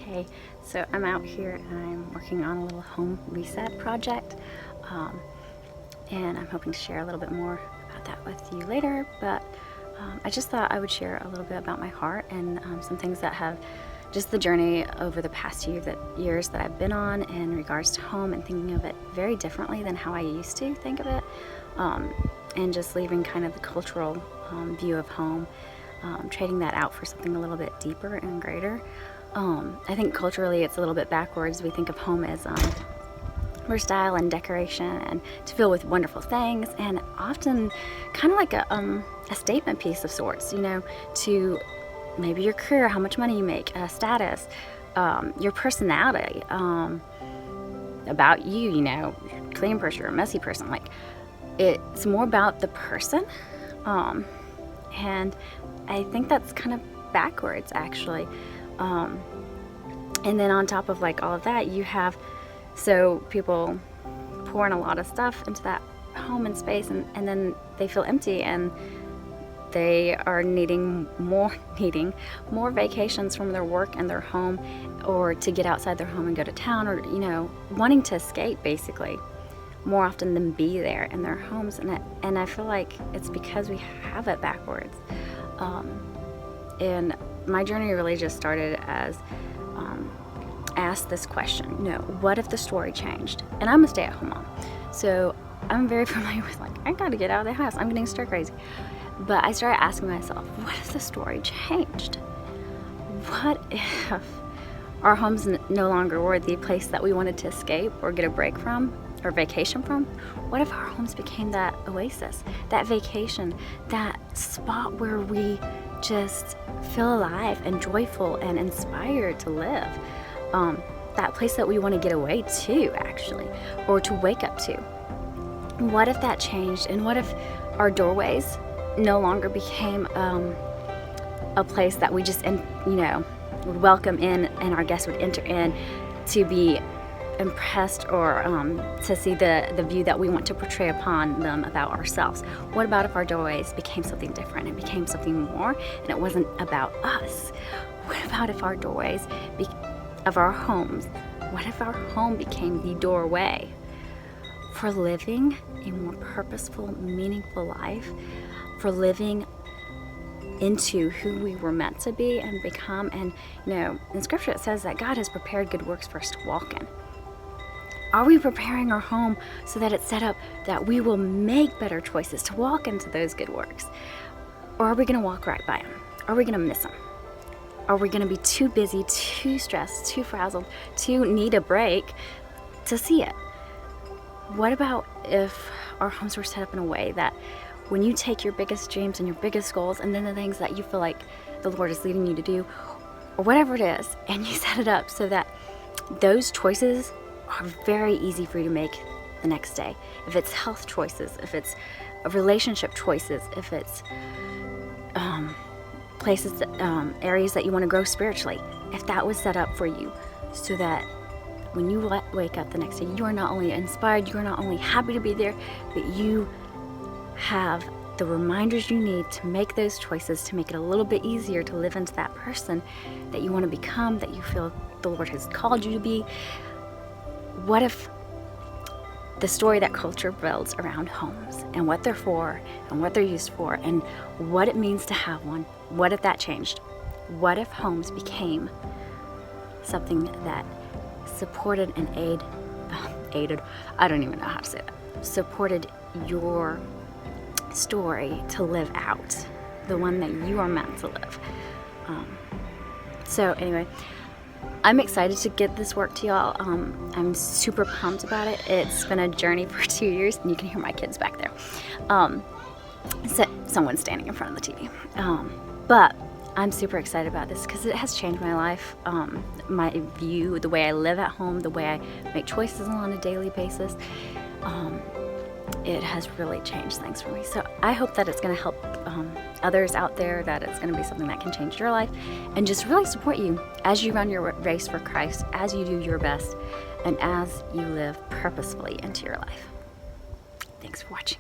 Hey, so I'm out here and I'm working on a little home reset project, and I'm hoping to share a little bit more about that with you later, but I just thought I would share a little bit about my heart and some things that have just the journey over the past years that I've been on in regards to home and thinking of it very differently than how I used to think of it, and just leaving kind of the cultural view of home, trading that out for something a little bit deeper and greater. I think culturally it's a little bit backwards. We think of home as for style and decoration and to fill with wonderful things, and often kind of like a statement piece of sorts, to maybe your career, how much money you make, status, your personality, about you, clean person or a messy person. Like, it's more about the person, and I think that's kind of backwards, actually. And then on top of like all of that, you have, so people pour in a lot of stuff into that home and space, and then they feel empty, and they are needing more vacations from their work and their home, or to get outside their home and go to town, or wanting to escape basically more often than be there in their homes. And I feel like it's because we have it backwards. And my journey really just started as ask this question, what if the story changed? And I'm a stay-at-home mom, so I'm very familiar with, like, I gotta get out of the house, I'm getting stir crazy. But I started asking myself, what if the story changed? What if our homes no longer were the place that we wanted to escape or get a break from or vacation from? What if our homes became that oasis, that vacation, that spot where we just feel alive and joyful and inspired to live? That place that we want to get away to, actually, or to wake up to. What if that changed? And what if our doorways no longer became a place that we just would welcome in, and our guests would enter in to be impressed, or to see the view that we want to portray upon them about ourselves? What about if our doorways became something different and became something more, and it wasn't about us? What about if our doorways of our homes, what if our home became the doorway for living a more purposeful, meaningful life, for living into who we were meant to be and become? And in scripture it says that God has prepared good works for us to walk in. Are we preparing our home so that it's set up that we will make better choices to walk into those good works? Or are we going to walk right by them? Are we going to miss them? Are we going to be too busy, too stressed, too frazzled, too need a break to see it? What about if our homes were set up in a way that when you take your biggest dreams and your biggest goals, and then the things that you feel like the Lord is leading you to do, or whatever it is, and you set it up so that those choices are very easy for you to make the next day? If it's health choices, if it's relationship choices, if it's places, areas that you want to grow spiritually, if that was set up for you so that when you wake up the next day, you are not only inspired, you are not only happy to be there, but you have the reminders you need to make those choices, to make it a little bit easier to live into that person that you want to become, that you feel the Lord has called you to be. What if the story that culture builds around homes and what they're for and what they're used for and what it means to have one, what if that changed? What if homes became something that supported and aided, I don't even know how to say that, supported your story to live out, the one that you are meant to live? So anyway, I'm excited to get this work to y'all. I'm super pumped about it. It's been a journey for 2 years, and you can hear my kids back there. So someone's standing in front of the TV. But I'm super excited about this because it has changed my life, my view, the way I live at home, the way I make choices on a daily basis. It has really changed things for me. So I hope that it's going to help others out there, that it's going to be something that can change your life and just really support you as you run your race for Christ, as you do your best, and as you live purposefully into your life. Thanks for watching.